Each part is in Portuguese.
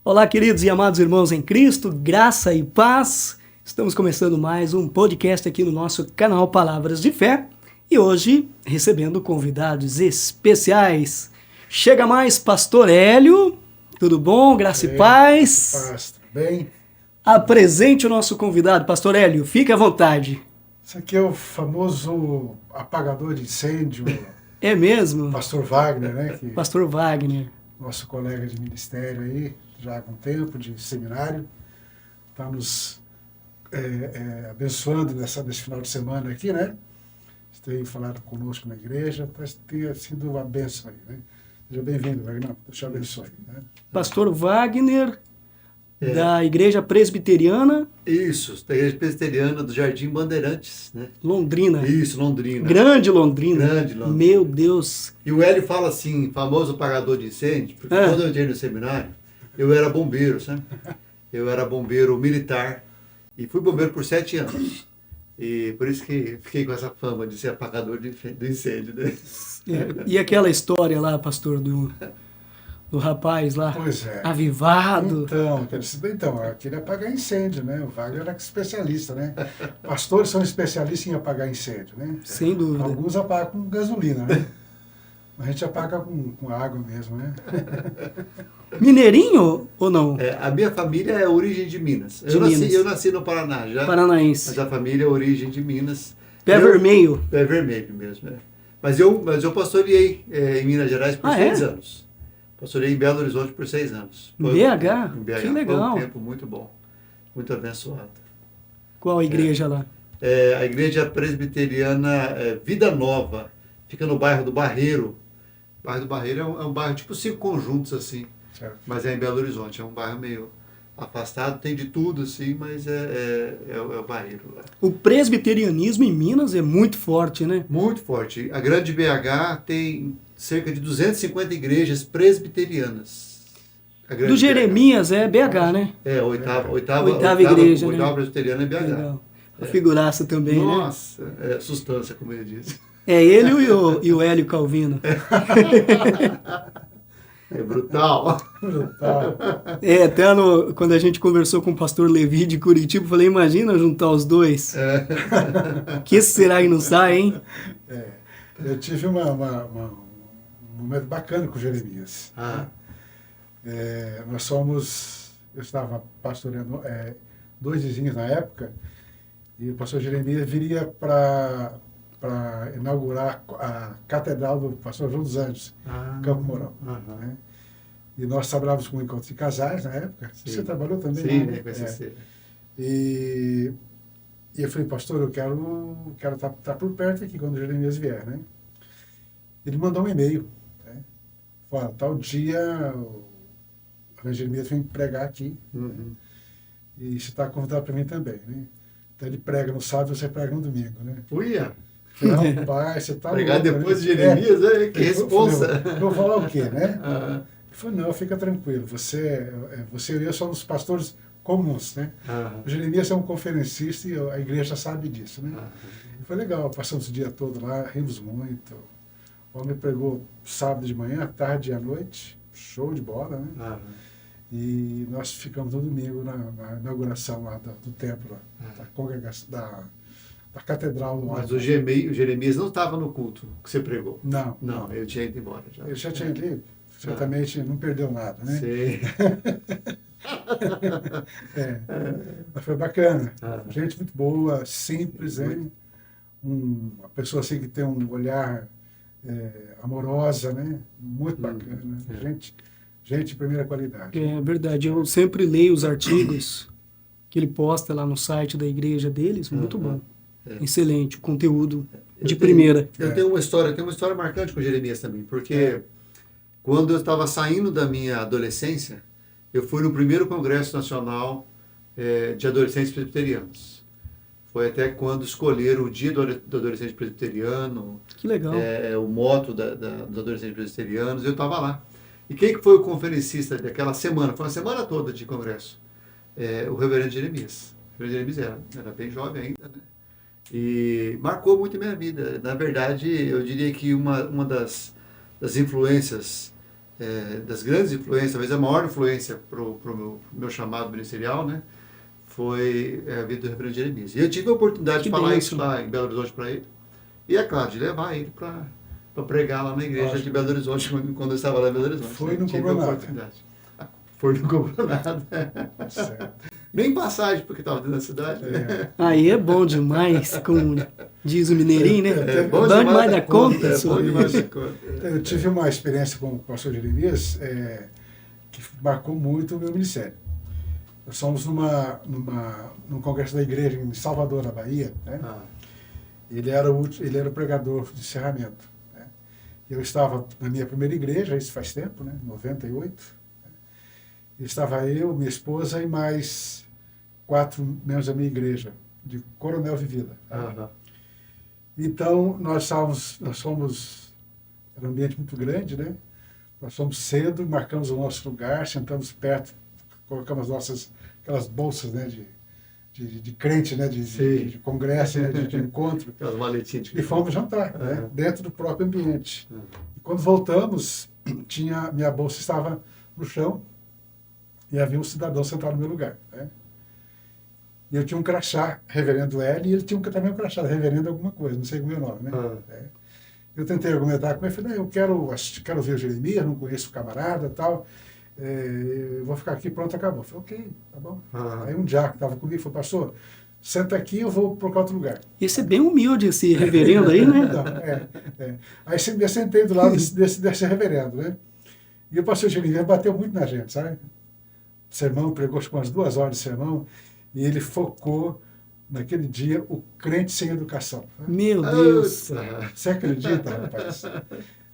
Olá, queridos e amados irmãos em Cristo, graça e paz. Estamos começando mais um podcast aqui no nosso canal Palavras de Fé e hoje recebendo convidados especiais. Chega mais, Pastor Hélio. Tudo bom? Graça e paz. Paz, tudo bem? Apresente o nosso convidado, Pastor Hélio. Fique à vontade. Esse aqui é o famoso apagador de incêndio, É mesmo? Pastor Wagner, né? Que Pastor Wagner. nosso colega de ministério aí, já há algum tempo, de seminário, está nos abençoando nesse final de semana aqui, né? Tem falado conosco na igreja, tem sido uma bênção aí, né? Seja bem-vindo, Wagner. Deus te abençoe. Né? Pastor Wagner, da Igreja Presbiteriana. Isso, da Igreja Presbiteriana do Jardim Bandeirantes, né? Londrina. Isso, Londrina. Grande Londrina. Grande Londrina. Meu Deus. E o Hélio fala assim, famoso apagador de incêndio, porque quando eu entrei no seminário, eu era bombeiro, sabe? Eu era bombeiro militar e fui bombeiro por 7 anos. E por isso que fiquei com essa fama de ser apagador do incêndio, né? E aquela história lá, pastor, do rapaz lá, Pois é. avivado. Então, eu queria apagar incêndio, né? O Wagner era especialista, né? Pastores são especialistas em apagar incêndio, né? Sem dúvida. Alguns apagam com gasolina, né? A gente apaga com água mesmo, né? Mineirinho ou não? A minha família é origem de Minas. Minas. Eu nasci no Paraná já. Paranaense. Mas a família é origem de Minas. Pé vermelho. Pé vermelho mesmo, é. Mas eu pastoreei em Minas Gerais por 6 anos. Pastoreei em Belo Horizonte por 6 anos. Em BH? Que legal. Foi um tempo muito bom, muito abençoado. Qual a igreja lá? A igreja presbiteriana Vida Nova, fica no bairro do Barreiro. O bairro do Barreiro é um bairro tipo 5 conjuntos assim, Certo. mas é em Belo Horizonte, é um bairro meio afastado, tem de tudo assim, mas é o Barreiro lá. O presbiterianismo em Minas é muito forte, né? Muito forte. A grande BH tem cerca de 250 igrejas presbiterianas. Do Jeremias é BH, né? A oitava igreja, né? Oitava presbiteriana é BH. Legal. A figuraça também, Nossa, substância, como ele diz. É ele e o Hélio Calvino. É brutal. Brutal. Até quando a gente conversou com o pastor Levi de Curitiba, eu falei, imagina juntar os dois. Que será que não sai, hein? Eu tive um momento bacana com o Jeremias. Eu estava pastoreando 2 vizinhos na época, e o pastor Jeremias viria para inaugurar a catedral do pastor João dos Anjos, Campo Mourão. Né? E nós trabalhávamos com encontros de casais na época. Sim. Você trabalhou também? Sim, né? Vai ser. E eu falei, pastor, eu quero estar por perto aqui quando o Jeremias vier, né? Ele mandou um e-mail, né? Falou, tal dia o Jeremias vem pregar aqui, né? E você está convidado para mim também, né? Então ele prega no sábado, você prega no domingo, né? Uia! Não, pai, você está pregar louco, depois né? de Jeremias, que responsa! Eu vou falar o quê, né? Ele falou, não, fica tranquilo, você e eu somos pastores comuns, né? O Jeremias é um conferencista e a igreja sabe disso, né? Foi legal, passamos o dia todo lá, rimos muito. O homem pregou sábado de manhã, à tarde e à noite, show de bola, né? E nós ficamos no domingo na inauguração lá do templo, da congregação, da catedral. Mas o Jeremias não estava no culto que você pregou? Não, ele tinha ido embora já. Ele já tinha ido, certamente não perdeu nada, né? Sim. Mas foi bacana. Gente muito boa, simples, hein? Uma pessoa assim que tem um olhar amorosa, né? Muito bacana. Gente de primeira qualidade. É verdade, eu sempre leio os artigos que ele posta lá no site da igreja deles, muito bom. Excelente, conteúdo de primeira. Eu tenho uma história marcante com o Jeremias também, porque quando eu estava saindo da minha adolescência, eu fui no primeiro Congresso Nacional de Adolescentes Presbiterianos. Foi até quando escolheram o dia do adolescente presbiteriano. Que legal. O moto dos adolescentes presbiterianos, eu estava lá. E quem que foi o conferencista daquela semana? Foi uma semana toda de congresso. O reverendo Jeremias. O reverendo Jeremias era bem jovem ainda, né? E marcou muito a minha vida. Na verdade, eu diria que uma das influências das grandes influências, talvez a maior influência para o meu chamado ministerial, né, foi a vida do reverendo Jeremias. E eu tive a oportunidade de falar isso lá em Belo Horizonte para ele. E, é claro, de levar ele para pregar lá na igreja de Belo Horizonte, quando eu estava lá em Belo Horizonte. Foi no Coronado. Foi no Coronado. Nem passagem, porque estava dentro da cidade. Aí é bom demais, como diz o mineirinho, né? É bom demais da conta. É bom demais da conta. Eu tive uma experiência com o pastor Jeremias que marcou muito o meu ministério. Nós fomos num congresso da igreja em Salvador, na Bahia, né? Ele era o pregador de encerramento. Né? Eu estava na minha primeira igreja, isso faz tempo, né? 98. Estava eu, minha esposa e mais 4 membros da minha igreja, de Coronel Vivida. Então, nós fomos, era um ambiente muito grande, né? Nós fomos cedo, marcamos o nosso lugar, sentamos perto, colocamos aquelas bolsas, né, de crente, né, de congresso, né, de encontro. Aquelas maletinhas. E fomos jantar, né, dentro do próprio ambiente. E quando voltamos, minha bolsa estava no chão, e havia um cidadão sentado no meu lugar. Né? E eu tinha um crachá, reverendo L, e ele tinha também um crachá, reverendo alguma coisa, não sei como é o nome. Né? Eu tentei argumentar com ele, falei, eu quero ver o Jeremias, não conheço o camarada e tal, eu vou ficar aqui, pronto, acabou. Eu falei, ok, tá bom. Aí um diácono que estava comigo falou, pastor, senta aqui, eu vou procurar outro lugar. Esse é bem humilde, esse reverendo aí, né? Então, Aí me sentei do lado desse reverendo, né? E o pastor Jeremias bateu muito na gente, sabe? Sermão, pregou acho que umas 2 horas de sermão, e ele focou, naquele dia, o crente sem educação. Né? Meu Deus! Você acredita, rapaz?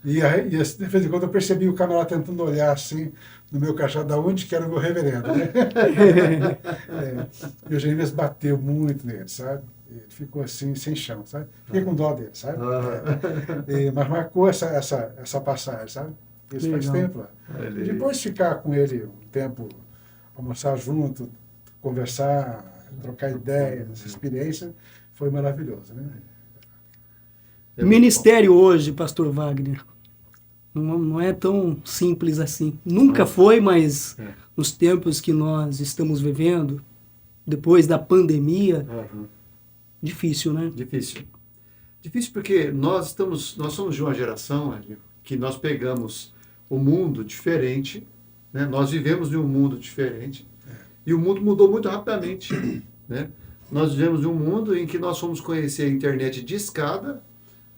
E de vez em quando eu percebi o camarada tentando olhar assim, no meu crachá, da onde que era o meu reverendo, né? E o Jeremias bateu muito nele, sabe? Ele ficou assim, sem chão, sabe? Fiquei com dó dele, sabe? Mas marcou essa passagem, sabe? Isso faz tempo lá. E depois ficar com ele um tempo, almoçar junto, conversar, trocar ideias, essa experiência foi maravilhosa, né? O ministério hoje, pastor Wagner, não é tão simples assim. Nunca foi, mas nos tempos que nós estamos vivendo, depois da pandemia, difícil, né? Difícil. Difícil porque nós somos de uma geração que nós pegamos o mundo diferente, né? Nós vivemos em um mundo diferente e o mundo mudou muito rapidamente, né? Nós vivemos em um mundo em que nós fomos conhecer a internet de escada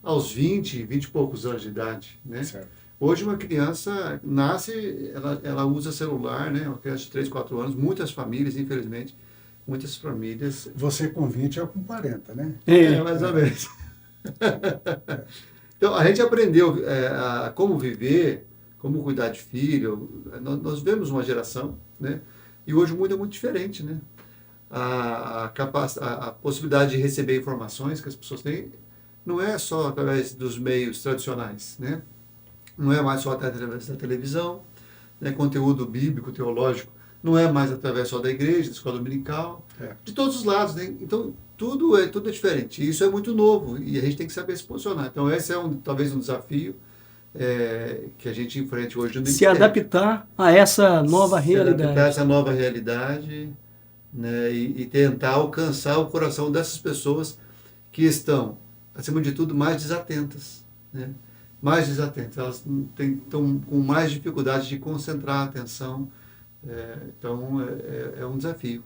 aos 20 e poucos anos de idade, né? Certo. Hoje uma criança nasce, ela usa celular, né? Uma criança de 3, 4 anos, muitas famílias, infelizmente, muitas famílias... Você com 20 é com 40, né? Mais ou menos. Então, a gente aprendeu a como viver, como cuidar de filho. Nós vemos uma geração, né? E hoje o mundo é muito diferente, né? A possibilidade de receber informações que as pessoas têm não é só através dos meios tradicionais, né? Não é mais só através da televisão, né? Conteúdo bíblico, teológico, não é mais através só da igreja, da escola dominical, de todos os lados, né? Então, tudo é diferente. E isso é muito novo e a gente tem que saber se posicionar. Então, esse é talvez um desafio que a gente enfrenta hoje no ministério. Se adaptar a essa nova realidade. Se adaptar a essa nova realidade, né? E tentar alcançar o coração dessas pessoas que estão, acima de tudo, mais desatentas, né? Mais desatentas. Elas estão com mais dificuldade de concentrar a atenção. Então, é um desafio.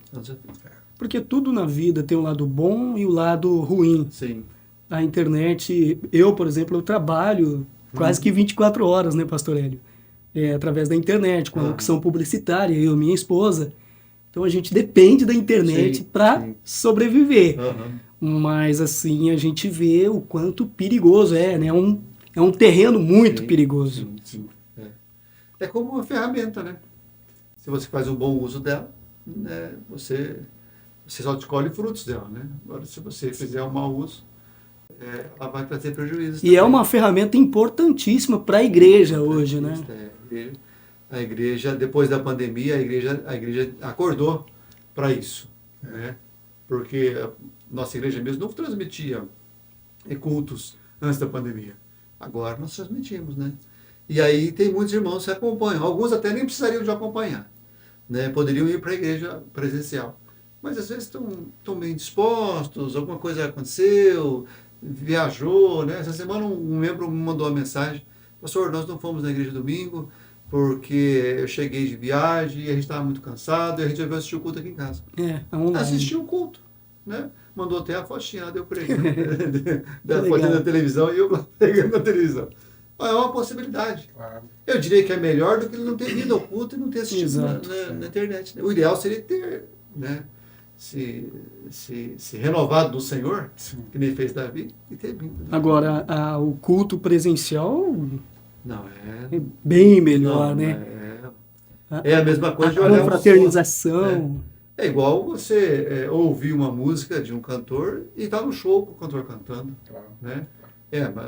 Porque tudo na vida tem o lado bom e o lado ruim. Sim. A internet, eu, por exemplo, eu trabalho quase que 24 horas, né, pastor Hélio? Através da internet, com a opção publicitária, eu e minha esposa. Então, a gente depende da internet para sobreviver. Mas, assim, a gente vê o quanto perigoso né? É um terreno muito perigoso. Sim. É como uma ferramenta, né? Se você faz um bom uso dela, né, você só colhe frutos dela, né? Agora, se você fizer um mau uso, ela vai trazer prejuízos. E também. É uma ferramenta importantíssima para a igreja hoje, né? A igreja, depois da pandemia, a igreja acordou para isso, né? Porque a nossa igreja mesmo não transmitia cultos antes da pandemia. Agora nós transmitimos, né? E aí tem muitos irmãos que acompanham. Alguns até nem precisariam de acompanhar, né? Poderiam ir para a igreja presencial. Mas às vezes estão bem dispostos, alguma coisa aconteceu, viajou, né? Essa semana um membro me mandou uma mensagem: pastor, nós não fomos na igreja domingo porque eu cheguei de viagem e a gente estava muito cansado e a gente resolveu assistir o culto aqui em casa. Online. Assistiu o culto, né? Mandou até a fotinha deu pregando, da fotinha da televisão e eu pregando na televisão. É uma possibilidade. Claro. Eu diria que é melhor do que ele não ter ido ao culto e não ter assistido na internet. Né? O ideal seria ter, né, se renovado do Senhor, Sim. que nem fez Davi, e ter vindo. Né? Agora, o culto presencial Não, é bem melhor, não, né? É a mesma coisa de A olhar confraternização. É igual você ouvir uma música de um cantor e estar no show com o cantor cantando. Claro. Né?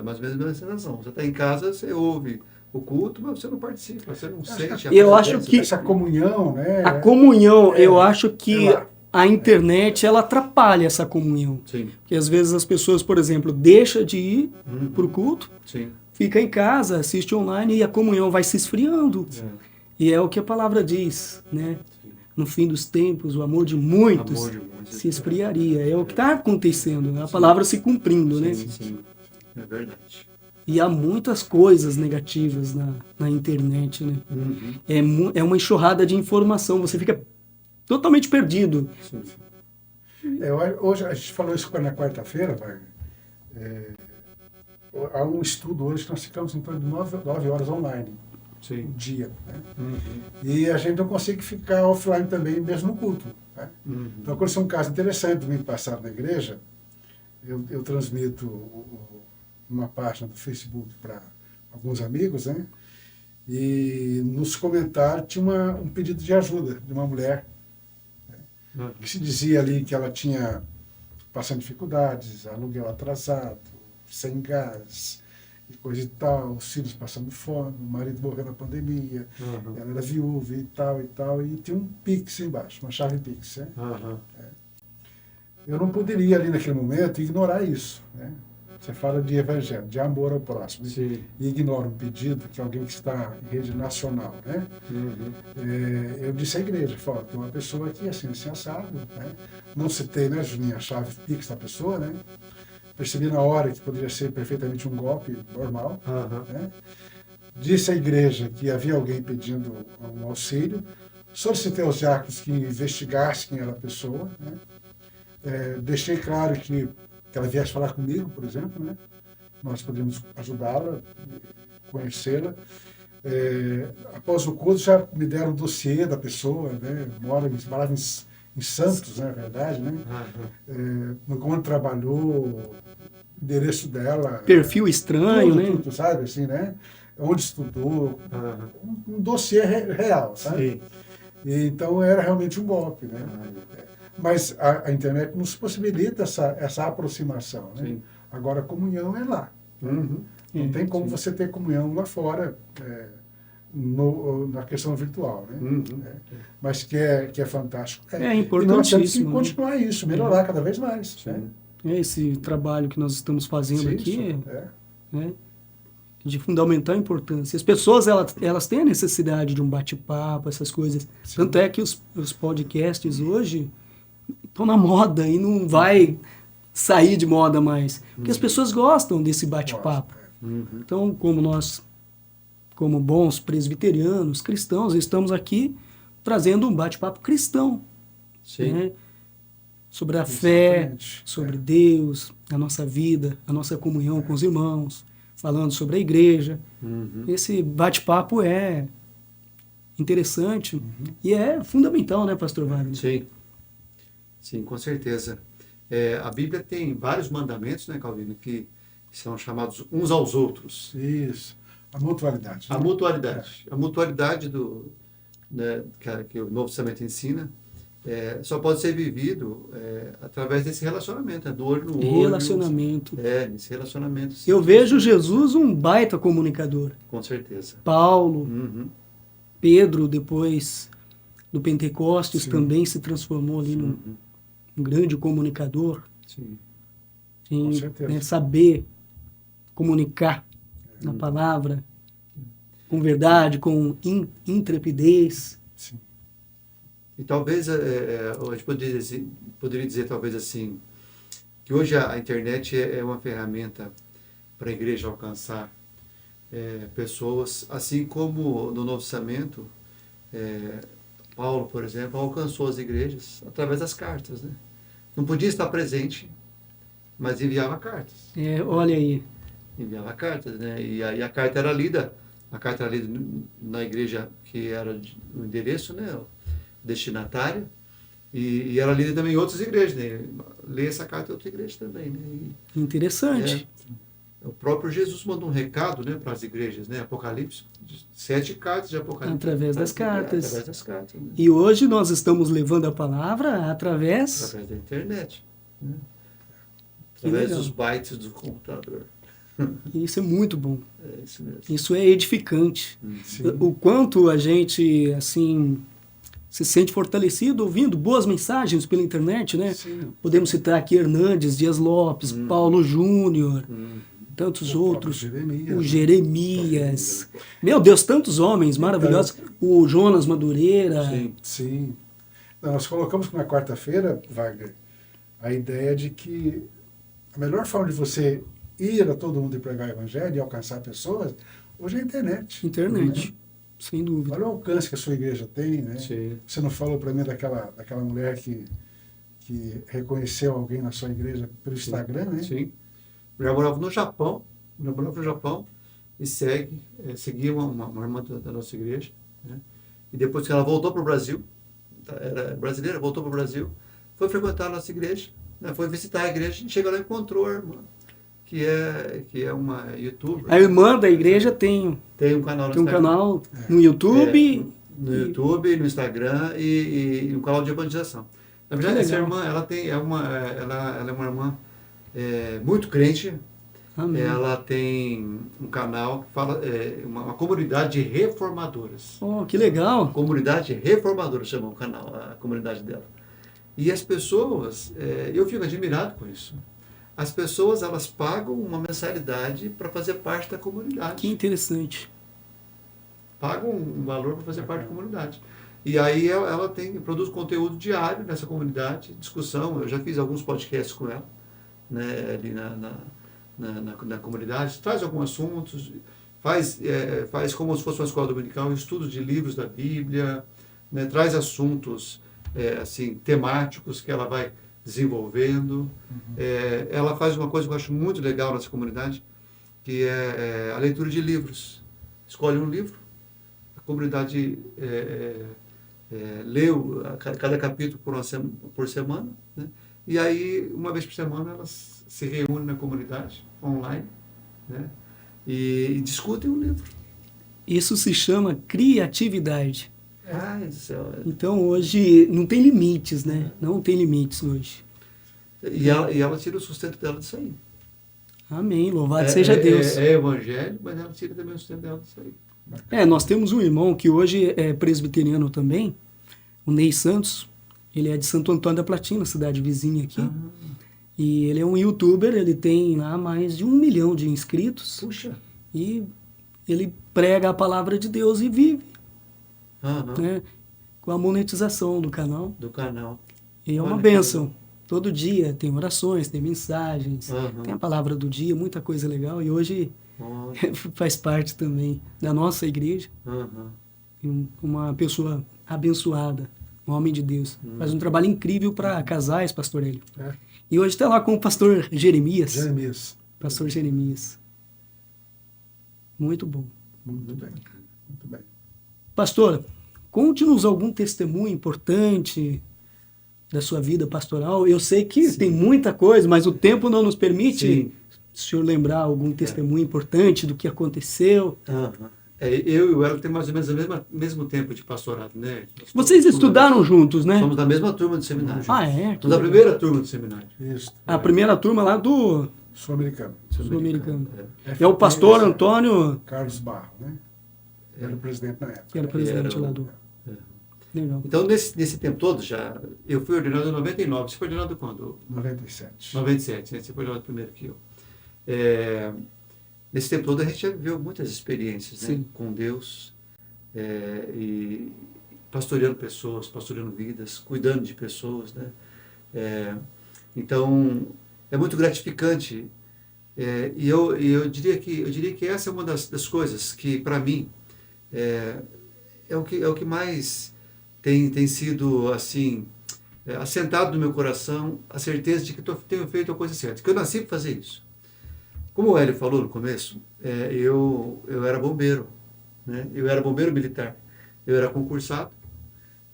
Mais ou menos a mesma sensação. Você está em casa, você ouve o culto, mas você não participa, você não sente. E eu acho que essa comunhão, né? a comunhão, eu acho que a internet, ela atrapalha essa comunhão. Sim. Porque às vezes as pessoas, por exemplo, deixam de ir para o culto, Sim. fica em casa, assiste online e a comunhão vai se esfriando. E é o que a palavra diz, né? No fim dos tempos, o amor de muitos se esfriaria. É o que está acontecendo, né? A palavra se cumprindo, né? Sim. É verdade. E há muitas coisas negativas na internet, né? É uma enxurrada de informação, você fica totalmente perdido. Sim. Hoje, a gente falou isso na quarta-feira, há um estudo hoje que nós ficamos em torno de 9 horas online. Sim. Dia. Né? E a gente não consegue ficar offline também, mesmo no culto. Né? Então, aconteceu um caso interessante domingo passado na igreja. Eu transmito uma página do Facebook para alguns amigos, né? E nos comentários tinha um pedido de ajuda de uma mulher, né? Que se dizia ali que ela tinha passando dificuldades, aluguel atrasado, sem gás, e coisa e tal, os filhos passando fome, o marido morreu na pandemia, ela era viúva e tal, e tinha um Pix embaixo, uma chave Pix. Né? Eu não poderia ali naquele momento ignorar isso. Né? Você fala de evangelho, de amor ao próximo, e ignora um pedido que alguém que está em rede nacional. Né? Eu disse à igreja, tem uma pessoa aqui assim assado, né? Não citei, né, Juninho, a chave Pix da pessoa, né? Percebi na hora que poderia ser perfeitamente um golpe normal. Né? Disse à igreja que havia alguém pedindo um auxílio. Solicitei aos diáconos que investigassem quem era a pessoa. Né? Deixei claro que ela viesse falar comigo, por exemplo. Né? Nós poderíamos ajudá-la, conhecê-la. Após o culto, já me deram o dossiê da pessoa. Né? Morava em Santos, na verdade, né? Onde trabalhou, endereço dela. Perfil estranho, né? Tudo, sabe, assim, né? Onde estudou. Um dossiê real, sabe? E, então era realmente um golpe, né? Mas a internet nos possibilita essa aproximação, né? Agora a comunhão é lá. Não tem como você ter comunhão lá fora. Na questão virtual, né? Mas que é fantástico. É importantíssimo. E nós temos que continuar isso, melhorar cada vez mais. Né? Esse trabalho que nós estamos fazendo aqui né, de fundamental importância. As pessoas elas têm a necessidade de um bate-papo, essas coisas. Tanto é que os podcasts hoje estão na moda e não vai sair de moda mais. Porque as pessoas gostam desse bate-papo. Então, como nós, como bons presbiterianos, cristãos, estamos aqui trazendo um bate-papo cristão. Né? Sobre a fé, sobre Deus, a nossa vida, a nossa comunhão com os irmãos, falando sobre a igreja. Esse bate-papo é interessante e é fundamental, né, pastor Wagner? Sim, com certeza. A Bíblia tem vários mandamentos, né, Calvino, que são chamados uns aos outros. Isso. A mutualidade. Né? A mutualidade né, que o Novo Testamento ensina só pode ser vivido através desse relacionamento, do olho no olho. Relacionamento. Nesse relacionamento. Eu vejo Jesus um baita comunicador. Com certeza. Paulo, Pedro, depois do Pentecostes, também se transformou ali num grande comunicador. Com certeza. Saber comunicar na palavra. com verdade, com intrepidez. Sim. E talvez, a gente poderia dizer talvez assim, que hoje a internet é uma ferramenta para a igreja alcançar pessoas, assim como no Novo Testamento, Paulo, por exemplo, alcançou as igrejas através das cartas, né? Não podia estar presente, mas enviava cartas. Olha aí. Enviava cartas, né? E aí a carta era lida na igreja que era o endereço, né? O destinatário, e era lida também em outras igrejas, né? Lê essa carta em outra igreja também, né? Interessante. O próprio Jesus mandou um recado, né, para as igrejas, né? Apocalipse, 7 cartas de Apocalipse. Através das cartas. Através das cartas, né? E hoje nós estamos levando a palavra através da internet, né? Através dos bytes do computador. Isso é muito bom. É isso mesmo. Isso é edificante. Sim. O quanto a gente, assim, se sente fortalecido ouvindo boas mensagens pela internet, né? Sim. Podemos citar aqui Hernandes, Dias Lopes, Paulo Júnior, tantos O outros. Jeremias, O Jeremias. Meu Deus, tantos homens maravilhosos. O Jonas Madureira. Sim. Sim. Não, nós colocamos na quarta-feira, Wagner, a ideia de que a melhor forma de você ir a todo mundo e pregar o evangelho e alcançar pessoas, hoje é a internet. Internet, Né? sem dúvida. Olha o alcance que a sua igreja tem, né? Sim. Você não falou para mim daquela mulher que reconheceu alguém na sua igreja pelo Instagram, né? Sim. Eu já morava no Japão, e seguia uma irmã da nossa igreja, né? E depois que ela voltou para o Brasil, era brasileira, voltou para o Brasil, foi frequentar a nossa igreja, né? Foi visitar a igreja, e chegou lá e encontrou a irmã, que é uma youtuber. A irmã da igreja tem um canal no um Instagram. canal no YouTube. No YouTube, no Instagram e um canal de evangelização. Na verdade, essa irmã, ela é uma irmã muito crente. Amém. Ela tem um canal que fala, uma comunidade de reformadoras. Oh, que legal. Comunidade reformadora chama o canal, a comunidade dela. E as pessoas, eu fico admirado com isso. As pessoas, elas pagam uma mensalidade para fazer parte da comunidade. Que interessante. Pagam um valor para fazer parte da comunidade. E aí ela produz conteúdo diário nessa comunidade, discussão. Eu já fiz alguns podcasts com ela, né, ali na comunidade. Traz alguns assuntos, faz como se fosse uma escola dominical, estudos de livros da Bíblia, né, traz assuntos assim, temáticos que ela vai desenvolvendo. Ela faz uma coisa que eu acho muito legal nessa comunidade, que é a leitura de livros. Escolhe um livro, a comunidade lê cada capítulo por semana, né? E aí, uma vez por semana, elas se reúnem na comunidade, online, né? E discutem o livro. Isso se chama criatividade. Ai, do céu. Então, hoje, não tem limites, né? Não tem limites hoje. E ela tira o sustento dela disso aí. Amém. Louvado seja Deus. É evangelho, mas ela tira também o sustento dela disso aí. Nós temos um irmão que hoje é presbiteriano também, o Ney Santos. Ele é de Santo Antônio da Platina, cidade vizinha aqui. E ele é um youtuber, ele tem lá mais de 1 milhão de inscritos. Puxa! E ele prega a palavra de Deus e vive, né, com a monetização do canal. E é uma bênção. Todo dia tem orações, tem mensagens, tem a palavra do dia, muita coisa legal. E hoje faz parte também da nossa igreja. Uma pessoa abençoada, um homem de Deus. Faz um trabalho incrível para casais, pastor Hélio. E hoje está lá com o pastor Jeremias. Pastor Jeremias. Muito bom. Muito bem. Muito bem. Pastor, conte-nos algum testemunho importante da sua vida pastoral. Eu sei que tem muita coisa, mas o tempo não nos permite o senhor lembrar algum testemunho importante do que aconteceu. Eu e o Hélio temos mais ou menos o mesmo tempo de pastorado, né? Vocês estudaram juntos, né? Somos da mesma turma do seminário. É? Somos da primeira turma do seminário. Isso. A primeira turma lá do Sul-Americano. Sul-Americano. É o pastor Antônio Carlos Barro, né? Era o presidente na época. que era presidente lá do... Legal. Então, nesse tempo todo, eu fui ordenado em 99. Você foi ordenado quando? 97. 97, né? Você foi ordenado primeiro que eu. nesse tempo todo a gente já viveu muitas experiências, né? Sim. Com Deus, e pastoreando pessoas, pastoreando vidas, cuidando de pessoas, né? Então, é muito gratificante. E eu diria que essa é uma das coisas que, para mim, é o que mais tem sido, assim, assentado no meu coração, a certeza de que tenho feito a coisa certa, que eu nasci para fazer isso. Como o Hélio falou no começo, eu era bombeiro, né? Eu era bombeiro militar, eu era concursado.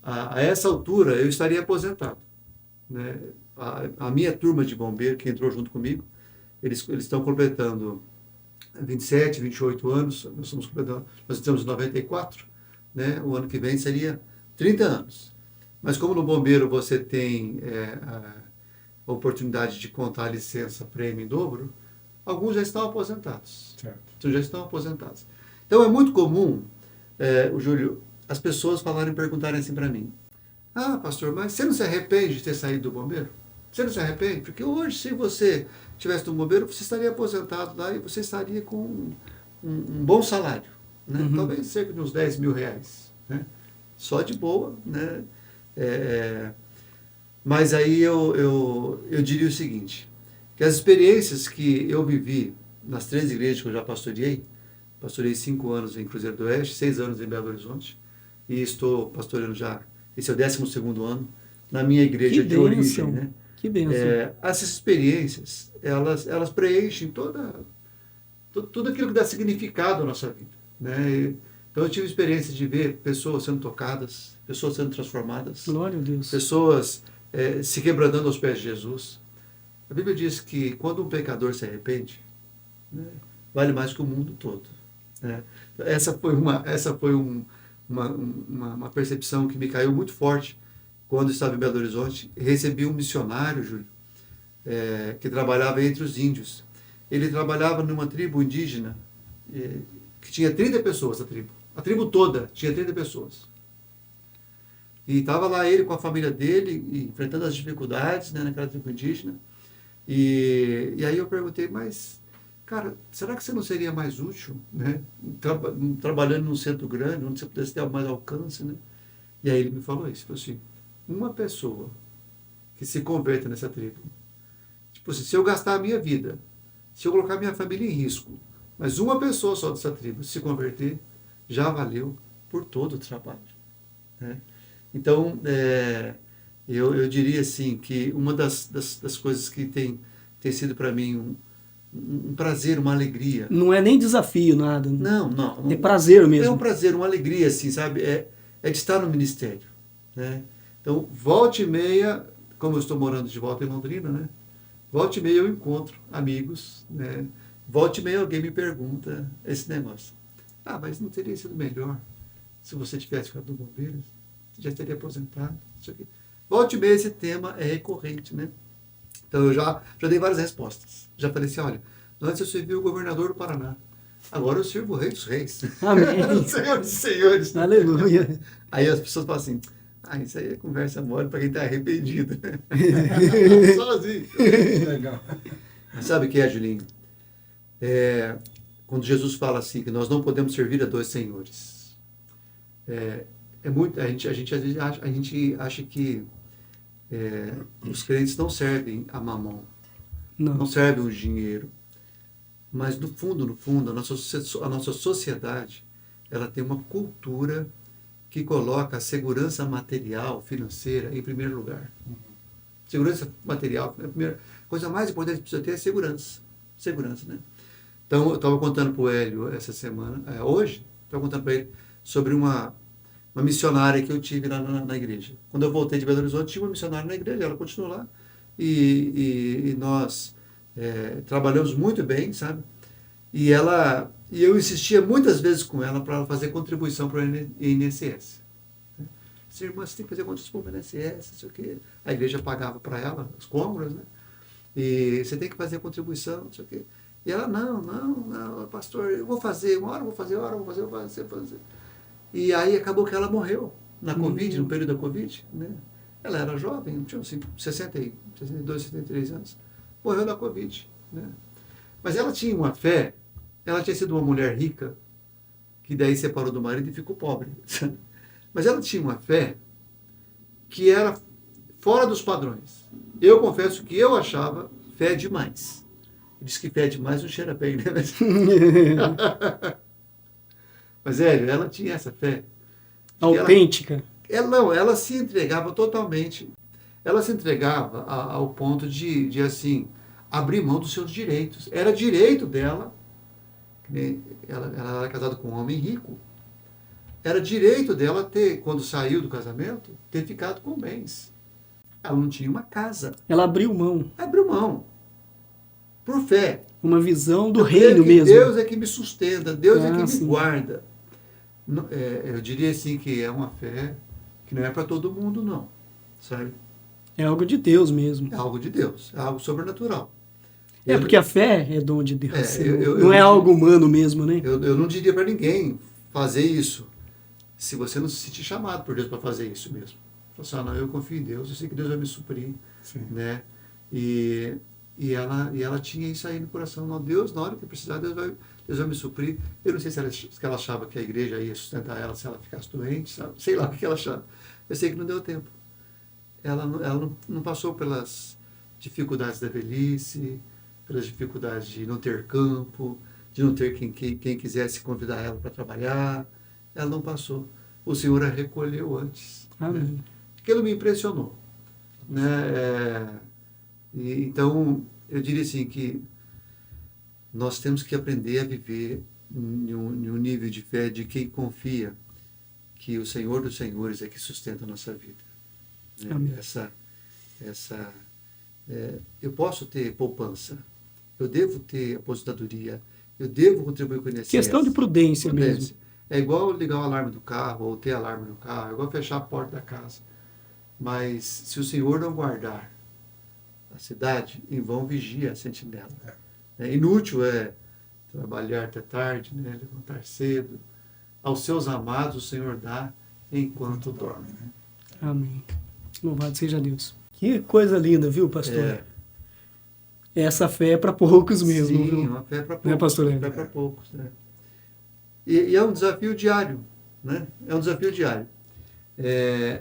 A essa altura, eu estaria aposentado, né? A minha turma de bombeiro, que entrou junto comigo, eles estão completando 27, 28 anos, nós estamos em 94, né? O ano que vem seria 30 anos. Mas como no bombeiro você tem a oportunidade de contar a licença prêmio em dobro, alguns já estão aposentados. Certo. Então, já estão aposentados. Então é muito comum, o Júlio, as pessoas perguntarem assim para mim: ah, pastor, mas você não se arrepende de ter saído do bombeiro? Você não se arrepende? Porque hoje, se você tivesse no bombeiro, você estaria aposentado lá e você estaria com um bom salário, né? Uhum. Talvez cerca de uns 10 mil reais, né? Só de boa, né? Mas aí eu diria o seguinte, que as experiências que eu vivi nas 3 igrejas que eu já pastorei 5 anos em Cruzeiro do Oeste, 6 anos em Belo Horizonte, e estou pastoreando já, esse é o 12º ano, na minha igreja de origem, né? Que bênção. Essas experiências, elas preenchem tudo aquilo que dá significado à nossa vida, né? Então eu tive experiência de ver pessoas sendo tocadas, pessoas sendo transformadas, Glória a Deus. pessoas se quebrantando aos pés de Jesus. A Bíblia diz que quando um pecador se arrepende, né, vale mais que o mundo todo, né? Essa foi uma percepção que me caiu muito forte quando estava em Belo Horizonte. Recebi um missionário, Júlio, que trabalhava entre os índios. Ele trabalhava numa tribo indígena que tinha 30 pessoas, a tribo toda tinha 30 pessoas. E estava lá ele com a família dele, enfrentando as dificuldades, né, naquela tribo indígena. E aí eu perguntei, mas, cara, será que você não seria mais útil, né, trabalhando num centro grande, onde você pudesse ter mais alcance, né? E aí ele me falou isso, falou assim: uma pessoa que se converta nessa tribo, tipo assim, se eu gastar a minha vida, se eu colocar minha família em risco, mas uma pessoa só dessa tribo se converter, já valeu por todo o trabalho, né? Então, eu diria assim, que uma das coisas que tem sido para mim um prazer, uma alegria. Não é nem desafio, nada. Não. É prazer mesmo. É um prazer, uma alegria, assim, sabe? É de estar no ministério, né? Então, volta e meia, como eu estou morando de volta em Londrina, né? Volta e meia eu encontro amigos, né? Volta e meia alguém me pergunta esse negócio: ah, mas não teria sido melhor se você tivesse ficado no bombeiro? Você já teria aposentado? Isso aqui. Volta e meia esse tema é recorrente, né? Então eu já dei várias respostas. Já falei assim: olha, antes eu servi o governador do Paraná, agora eu sirvo o rei dos reis. Amém. O Senhor dos senhores. Aleluia. Aí as pessoas falam assim: ah, isso aí é conversa mole para quem está arrependido. Sozinho. Legal. Sabe o que é, Julinho? Quando Jesus fala assim, que nós não podemos servir a 2 senhores. A gente às vezes acha que os crentes não servem a mamão, não servem o dinheiro. Mas no fundo, a nossa sociedade, ela tem uma cultura que coloca a segurança material, financeira, em primeiro lugar. Segurança material, a primeira coisa mais importante que precisa ter é segurança. Segurança, né? Então, eu estava contando para o Hélio essa semana, hoje, estava contando para ele sobre uma missionária que eu tive lá na igreja. Quando eu voltei de Belo Horizonte, tinha uma missionária na igreja, ela continuou lá. E nós trabalhamos muito bem, sabe? E eu insistia muitas vezes com ela para ela fazer contribuição para o INSS. Disse: irmã, você tem que fazer contribuição para o INSS, não sei o quê. A igreja pagava para ela os cômodos, né? E você tem que fazer contribuição, não sei o quê. E ela: não, pastor, eu vou fazer, uma hora eu vou fazer. E aí acabou que ela morreu na Covid, no período da Covid, né? Ela era jovem, tinha assim, 62, 63 anos. Morreu da Covid, né? Mas ela tinha uma fé Ela tinha sido uma mulher rica, que daí separou do marido e ficou pobre. Mas ela tinha uma fé que era fora dos padrões. Eu confesso que eu achava fé demais. Diz que fé demais não cheira bem, né? Mas, ela tinha essa fé. Autêntica. Ela se entregava totalmente. Ela se entregava ao ponto de, assim, abrir mão dos seus direitos. Era direito dela. Ela era casada com um homem rico. Era direito dela ter, quando saiu do casamento, ter ficado com bens. Ela não tinha uma casa. Ela abriu mão. Abriu mão. Por fé. Uma visão do Eu creio reino que mesmo. Deus é que me sustenta, Deus é que sim. me guarda. Eu diria assim que é uma fé que não é para todo mundo, não. Sabe? É algo de Deus mesmo. É algo de Deus, é algo sobrenatural. Porque a fé é dom de Deus. Eu não é algo humano mesmo, né? Eu não diria para ninguém fazer isso, se você não se sentir chamado por Deus para fazer isso mesmo. Fala assim, não, eu confio em Deus, eu sei que Deus vai me suprir. Sim. Né? E ela tinha isso aí no coração. Não, Deus, na hora que precisar, Deus vai me suprir. Eu não sei se ela achava que a igreja ia sustentar ela se ela ficasse doente, sabe? Sei lá o que ela achava. Eu sei que não deu tempo. Ela não passou pelas dificuldades da velhice, pelas dificuldades de não ter campo, de não ter quem quisesse convidar ela para trabalhar. Ela não passou. O Senhor a recolheu antes. Amém. Né? Aquilo me impressionou. Né? Então, eu diria assim que nós temos que aprender a viver em um nível de fé de quem confia que o Senhor dos Senhores é que sustenta a nossa vida. Amém. Eu posso ter poupança, eu devo ter aposentadoria, eu devo contribuir com o INSS. Questão de prudência mesmo. É igual ligar o alarme do carro, ou ter alarme no carro, é igual fechar a porta da casa. Mas se o Senhor não guardar a cidade, em vão vigia a sentinela. É inútil trabalhar até tarde, né? Levantar cedo. Aos seus amados o Senhor dá enquanto dorme. Né? Amém. Louvado seja Deus. Que coisa linda, viu, pastor? Essa fé é para poucos mesmo. Sim, viu? uma fé para poucos. Não é, pastor? Uma fé para poucos, né? E é um desafio diário, né? É um desafio diário.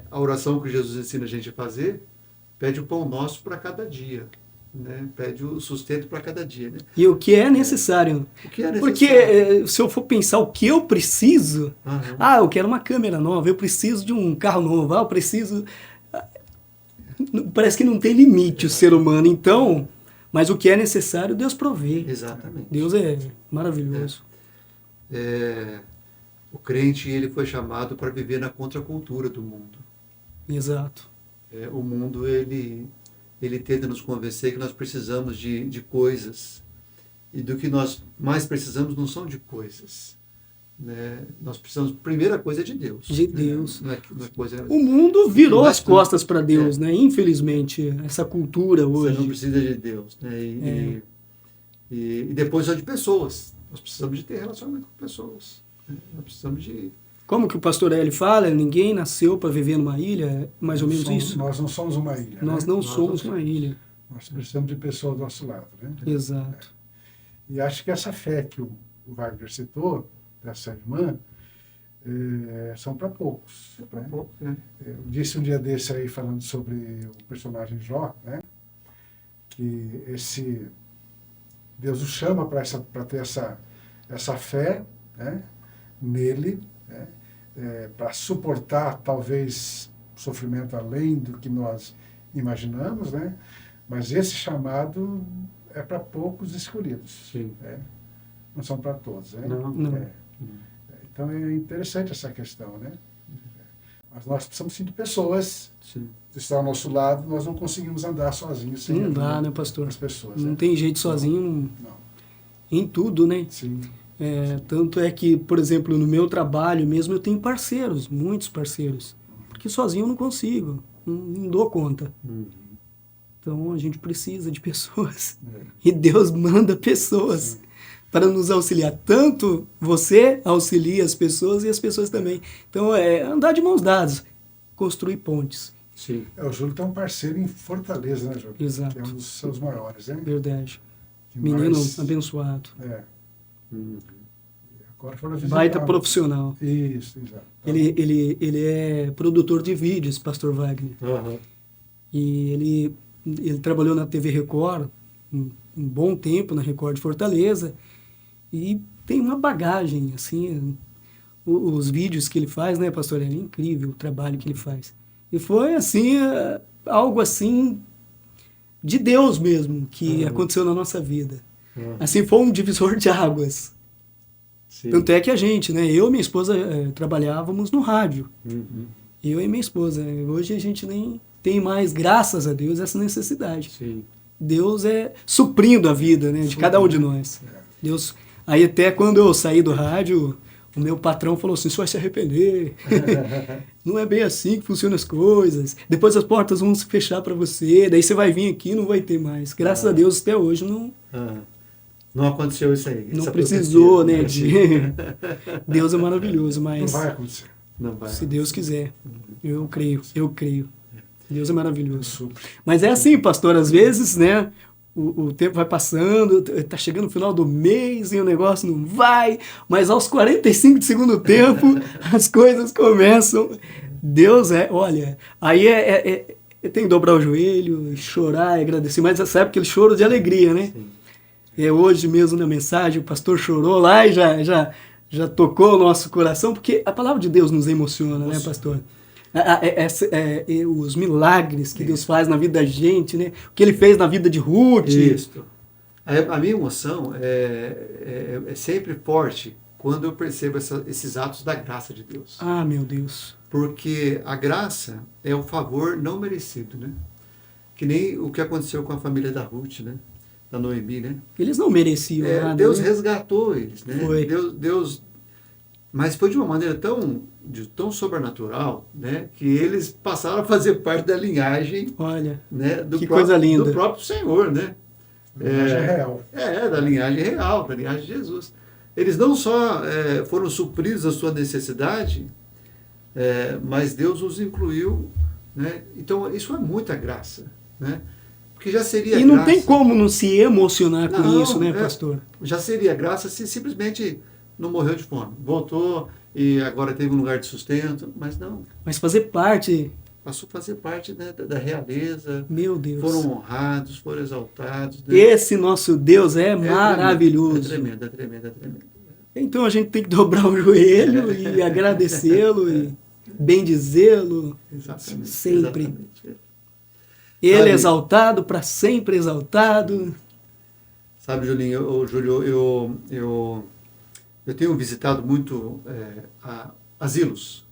A oração que Jesus ensina a gente a fazer pede o pão nosso para cada dia, né? Pede o sustento para cada dia, né? E o que é necessário. O que é necessário. Porque se eu for pensar o que eu preciso, Uhum. eu quero uma câmera nova, eu preciso de um carro novo, eu preciso... Parece que não tem limite o ser humano, então... Mas o que é necessário, Deus provê. Exatamente. Deus é maravilhoso. O crente, ele foi chamado para viver na contracultura do mundo. Exato. O mundo, ele tenta nos convencer que nós precisamos de coisas. E do que nós mais precisamos não são de coisas. Né? Nós precisamos, primeira coisa é de Deus. De Deus. Não é coisa, o mundo virou as tudo. costas para Deus, né? Infelizmente, essa cultura hoje. Você não precisa de Deus. Né? E depois só de pessoas. Nós precisamos de ter relacionamento com pessoas. Né? Nós precisamos de... Como que o pastor Hélio fala, ninguém nasceu para viver numa ilha, é mais ou menos isso? Nós não somos uma ilha. Nós né? não somos uma ilha. Nós precisamos de pessoas do nosso lado. Né? Exato. E acho que essa fé que o Wagner citou, dessa irmã, são para poucos. Para né? pouco, né? Eu disse um dia desse aí, falando sobre o personagem Jó, né? Que Deus o chama para ter essa fé, né? Nele, né? Para suportar talvez sofrimento além do que nós imaginamos, né? Mas esse chamado é para poucos escolhidos. Sim. Né? Não são para todos. Né? Não. Então é interessante essa questão, né? Mas nós precisamos sim de pessoas que estão ao nosso lado, nós não conseguimos andar sozinhos sem Não dá, né, as pastor? pessoas. Não né? tem jeito sozinho Não. em tudo, né? Sim. Tanto é que, por exemplo, no meu trabalho mesmo eu tenho parceiros, muitos parceiros. Porque sozinho eu não consigo, não dou conta. Então a gente precisa de pessoas. E Deus manda pessoas para nos auxiliar. Tanto você auxilia as pessoas e as pessoas também. Então é andar de mãos dadas, construir pontes. Sim. O Júlio tem um parceiro em Fortaleza, né, Júlio? Exato. Que é um dos seus maiores, né? Verdade. Que Menino mais- abençoado. Agora foram visitar. Baita profissional. Isso, exato. Ele é produtor de vídeos, Pastor Wagner. E ele trabalhou na TV Record um bom tempo, na Record de Fortaleza, e tem uma bagagem, assim, os vídeos que ele faz, né, pastor? É incrível o trabalho que ele faz. E foi, assim, algo assim de Deus mesmo, que aconteceu na nossa vida. Assim, foi um divisor de águas. Sim. Tanto é que a gente, né, eu e minha esposa trabalhávamos no rádio. Eu e minha esposa. Hoje a gente nem tem mais, graças a Deus, essa necessidade. Sim. Deus é suprindo a vida, né, de cada um de nós. Deus, aí até quando eu saí do rádio, o meu patrão falou assim, você vai se arrepender. Não é bem assim que funcionam as coisas. Depois as portas vão se fechar para você, daí você vai vir aqui e não vai ter mais. Graças a Deus até hoje não aconteceu isso aí. Não precisou, né? Deus é maravilhoso, mas Não vai acontecer. Não vai. Se Deus quiser, eu creio. Deus é maravilhoso. Super. Mas é assim, pastor, às vezes, né? O tempo vai passando, tá chegando o final do mês e o negócio não vai, mas aos 45 de segundo tempo as coisas começam. Deus olha, aí tem que dobrar o joelho, chorar e agradecer, mas sabe aquele choro de alegria, né? Sim. Hoje mesmo na mensagem o pastor chorou lá e já tocou o nosso coração, porque a palavra de Deus nos emociona, né, pastor? Os milagres que Deus faz na vida da gente, né? O que Ele fez na vida de Ruth. Isso. A minha emoção é sempre forte quando eu percebo esses atos da graça de Deus. Ah, meu Deus. Porque a graça é o favor não merecido, né? Que nem o que aconteceu com a família da Ruth, né? Da Noemi, né? Eles não mereciam nada. Deus né? resgatou eles, né? Foi. Deus, mas foi de uma maneira tão sobrenatural, né? Que eles passaram a fazer parte da linhagem, Olha, né? que coisa linda. Do próprio Senhor, né? Linhagem real. Da linhagem real, da linhagem de Jesus. Eles não só foram supridos a sua necessidade, mas Deus os incluiu, né? Então isso é muita graça, né? Porque já seria e não graça. tem como não se emocionar com Não, isso, né, pastor? Já seria graça se simplesmente não morreu de fome. Voltou e agora teve um lugar de sustento, mas não. Mas fazer parte, Passou a fazer parte, né, da realeza. meu Deus. Foram honrados, foram exaltados. Né? Esse nosso Deus é maravilhoso. É tremendo. Então a gente tem que dobrar o joelho e agradecê-lo e bendizê-lo Exatamente. sempre. Exatamente. Ele é exaltado, para sempre exaltado. Sabe, Júlio, eu tenho visitado muito asilos.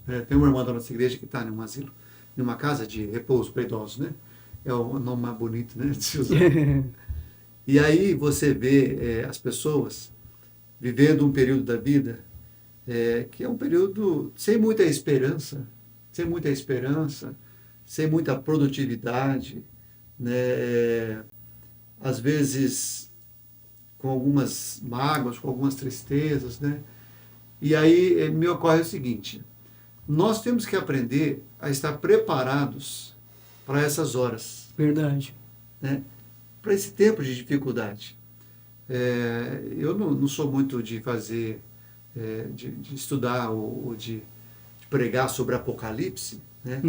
Né? Tem uma irmã da nossa igreja que está num asilo, numa casa de repouso para idosos, né? É o nome mais bonito, né? De se usar. E aí você vê as pessoas vivendo um período da vida que é um período sem muita esperança, sem muita produtividade, né? Às vezes com algumas mágoas, com algumas tristezas, né? E aí me ocorre o seguinte, nós temos que aprender a estar preparados para essas horas. Verdade. Né? Para esse tempo de dificuldade. Eu não sou muito de fazer, de estudar ou de pregar sobre Apocalipse, né?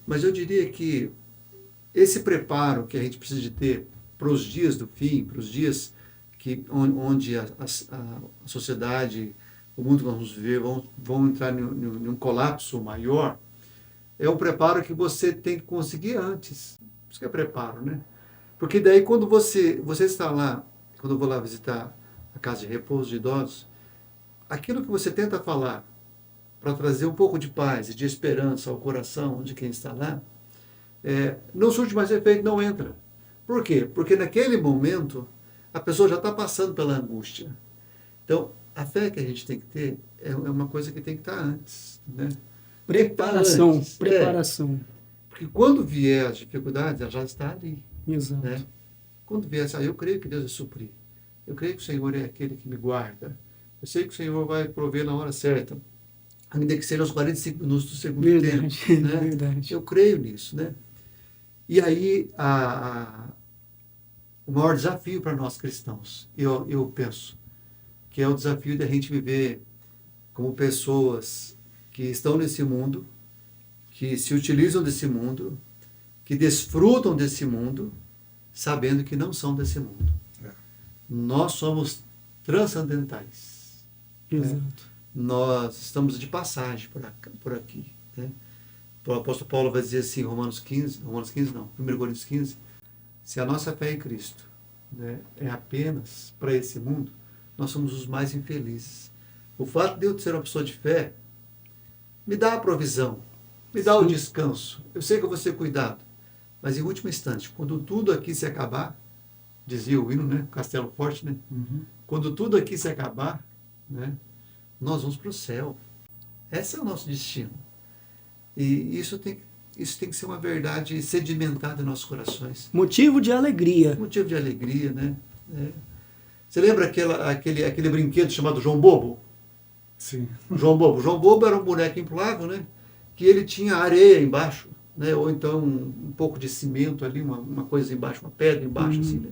Mas eu diria que esse preparo que a gente precisa de ter para os dias do fim, para os dias onde a sociedade, o mundo que nós vamos viver, vão entrar em um colapso maior, é um preparo que você tem que conseguir antes. Isso que é preparo, né? Porque daí quando você está lá, quando eu vou lá visitar a casa de repouso de idosos, aquilo que você tenta falar para trazer um pouco de paz e de esperança ao coração de quem está lá, não surte mais efeito, não entra. Por quê? Porque naquele momento a pessoa já está passando pela angústia. Então, a fé que a gente tem que ter é uma coisa que tem que estar antes. Né? Preparação. Porque quando vier as dificuldades, ela já está ali. Exato. Né? Quando vier, eu creio que Deus vai suprir. Eu creio que o Senhor é aquele que me guarda. Eu sei que o Senhor vai prover na hora certa. Ainda que sejam os 45 minutos do segundo tempo. Né? Verdade. Eu creio nisso. Né? E aí, o maior desafio para nós cristãos, eu penso, que é o desafio de a gente viver como pessoas que estão nesse mundo, que se utilizam desse mundo, que desfrutam desse mundo, sabendo que não são desse mundo. Nós somos transcendentais. Exato. Nós estamos de passagem por aqui. Né? O apóstolo Paulo vai dizer assim, Romanos 15 não, 1 Coríntios 15, se a nossa fé em Cristo, né, é apenas para esse mundo, nós somos os mais infelizes. O fato de eu ser uma pessoa de fé me dá a provisão, me dá o descanso. Eu sei que eu vou ser cuidado, mas em último instante, quando tudo aqui se acabar, dizia o hino, né, Castelo Forte, né? Quando tudo aqui se acabar, né, nós vamos para o céu. Esse é o nosso destino. E isso tem que ser uma verdade sedimentada em nossos corações. Motivo de alegria. Motivo de alegria, né? Você lembra aquele brinquedo chamado João Bobo? Sim. João Bobo. João Bobo era um boneco inflável, né? Que ele tinha areia embaixo, né? Ou então um pouco de cimento ali, uma coisa embaixo, uma pedra embaixo, assim, né?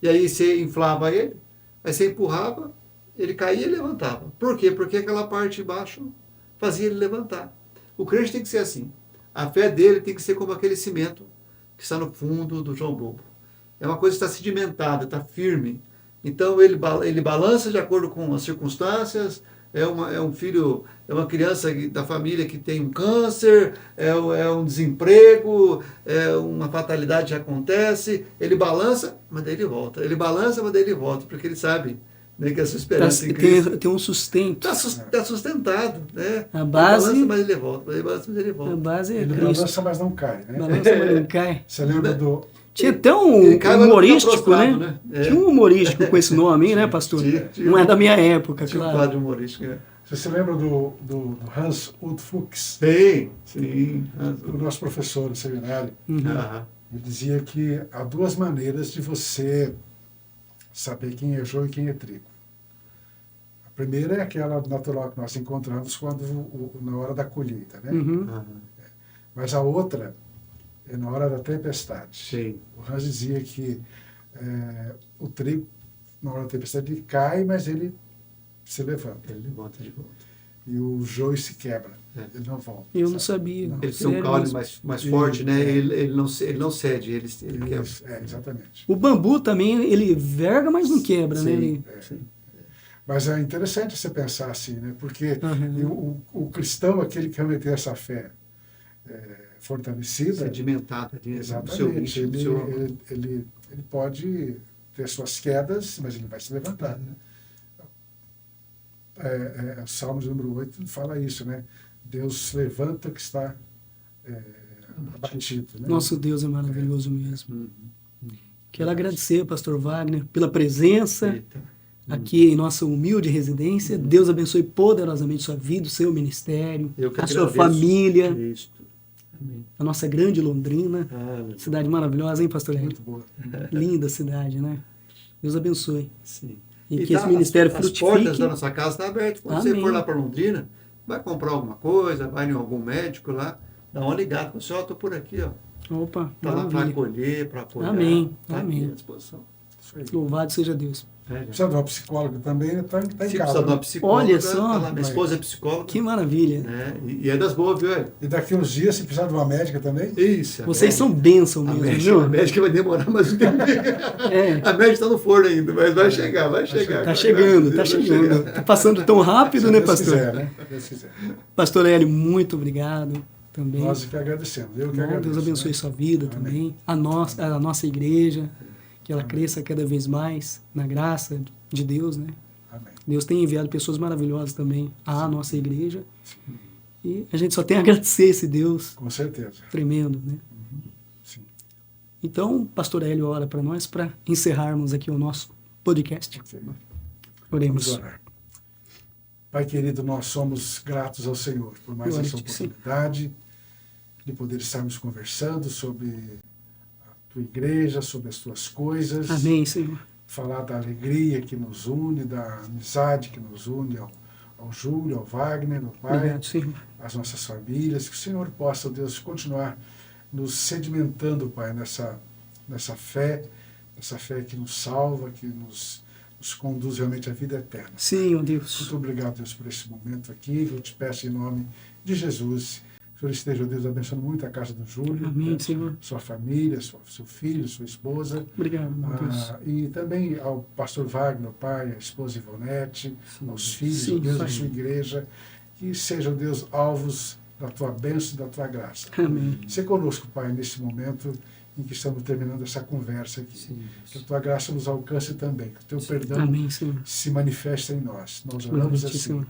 E aí você inflava ele, aí você empurrava, ele caía e levantava. Por quê? Porque aquela parte de baixo fazia ele levantar. O crente tem que ser assim. A fé dele tem que ser como aquele cimento que está no fundo do João Bobo. É uma coisa que está sedimentada, está firme. Então ele balança de acordo com as circunstâncias. É um filho, é uma criança da família que tem um câncer, é um desemprego, é uma fatalidade que acontece. Ele balança, mas daí ele volta. Ele balança, mas daí ele volta, porque ele sabe, né, que a sua esperança em Cristo tem um sustento. está sustentado, né? A base, ele balança, mas ele volta. Ele balança, mas ele volta. A base é Ele Cristo. balança, mas não cai, né? Balança, mas não cai. Você lembra do... Tinha até um Ele cai, mas não fica humorístico, prostrado, né? né? Tinha um humorístico com esse nome, né, pastor? Tinha. Não é da minha época, Tinha um claro. quadro humorístico, né? Você se lembra do Hans Ult Fuchs, Sim. o nosso professor do seminário? Aham. Ele dizia que há duas maneiras de você saber quem é joio e quem é trigo. A primeira é aquela natural que nós encontramos na hora da colheita, né? Aham. Mas a outra é na hora da tempestade. Sim. O Hans dizia que o trigo, na hora da tempestade, ele cai, mas ele se levanta. Ele volta de volta. E o joio se quebra, ele não volta. Eu não sabe? sabia. Não. Ele tem um Sério caule mesmo. mais forte, né? Ele não cede, ele quebra. Isso, exatamente. O bambu também, ele verga, mas não quebra, né? Ele... Mas é interessante você pensar assim, né? Porque o cristão, aquele que realmente tem essa fé fortalecida, Sedimentada ali, exatamente, no seu ritmo, ele pode ter suas quedas, mas ele vai se levantar. Né? Salmos número 8 fala isso, né? Deus levanta o que está abatido. Né? Nosso Deus é maravilhoso mesmo. Quero agradecer, pastor Wagner, pela presença aqui em nossa humilde residência. Deus abençoe poderosamente sua vida, o seu ministério, a sua família, Amém. a nossa grande Londrina. Cidade maravilhosa, hein, pastor Hélio? Muito boa. Linda cidade, né? Deus abençoe. Sim. E que esse ministério frutifique. As portas da nossa casa estão abertas. Quando Amém. você for lá para Londrina, vai comprar alguma coisa, vai em algum médico lá, dá uma ligada com o senhor, estou por aqui, ó. Opa, Está lá para maravilha. acolher, para apoiar. Amém, Tá amém. aqui à disposição. Isso aí. Louvado seja Deus. Precisa de uma psicóloga também, está em Se casa. precisar de uma Né? psicóloga, Olha só. tá lá. Minha esposa é psicóloga. Que maravilha. Né? E é das boas, viu, Hélio? E daqui uns dias, se precisar de uma médica também, Isso. Vocês são bênção mesmo, A viu? médica vai demorar mais um tempo. A médica está no forno ainda, mas vai chegar. Tá chegando, tá chegando. Tá passando tão rápido, né, Deus pastor? quiser, né? Deus quiser. Pastor Hélio, muito obrigado também. Nós que agradecemos. Eu que Bom, agradeço. Deus abençoe né? sua vida Amém. também. A nossa igreja, que ela cresça cada vez mais na graça de Deus, né? Amém. Deus tem enviado pessoas maravilhosas também à nossa igreja. E a gente só tem a agradecer esse Deus Com certeza. tremendo, né? Sim. Então, pastor Hélio, ora para nós para encerrarmos aqui o nosso podcast. Ok. Oremos. Vamos orar. Pai querido, nós somos gratos ao Senhor por mais Glória essa a ti, sim. oportunidade de poder estarmos conversando sobre a tua igreja, sobre as tuas coisas. Amém, Senhor. Falar da alegria que nos une, da amizade que nos une ao Júlio, ao Wagner, ao Pai, Obrigado, Senhor. às nossas famílias. Que o Senhor possa, Deus, continuar nos sedimentando, Pai, nessa fé que nos salva, que nos nos conduz realmente à vida eterna. Sim, ó Deus. Muito obrigado, Deus, por esse momento aqui. Eu te peço em nome de Jesus. Que o Senhor esteja, Deus, abençoando muito a casa do Júlio. Amém, Senhor. Sua família, seu filho, sua esposa. Obrigado, meu Deus. E também ao pastor Wagner, pai, a esposa Ivonete, aos filhos, Sim, Deus, Pai. da sua igreja. Que sejam, Deus, alvos da tua bênção e da tua graça. Amém. Se conosco, Pai, nesse momento em que estamos terminando essa conversa aqui. Sim. Que a tua graça nos alcance também, que o teu perdão Amém, Senhor. se manifesta em nós. Nós Glória oramos a ti, assim, Senhor.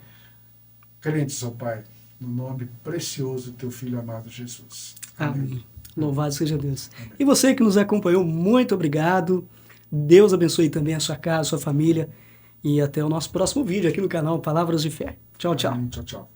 crentes, ó Pai, no nome precioso do teu Filho amado Jesus. Amém. Louvado seja Deus. Amém. E você que nos acompanhou, muito obrigado. Deus abençoe também a sua casa, a sua família. E até o nosso próximo vídeo aqui no canal Palavras de Fé. Tchau, tchau. Amém. Tchau, tchau.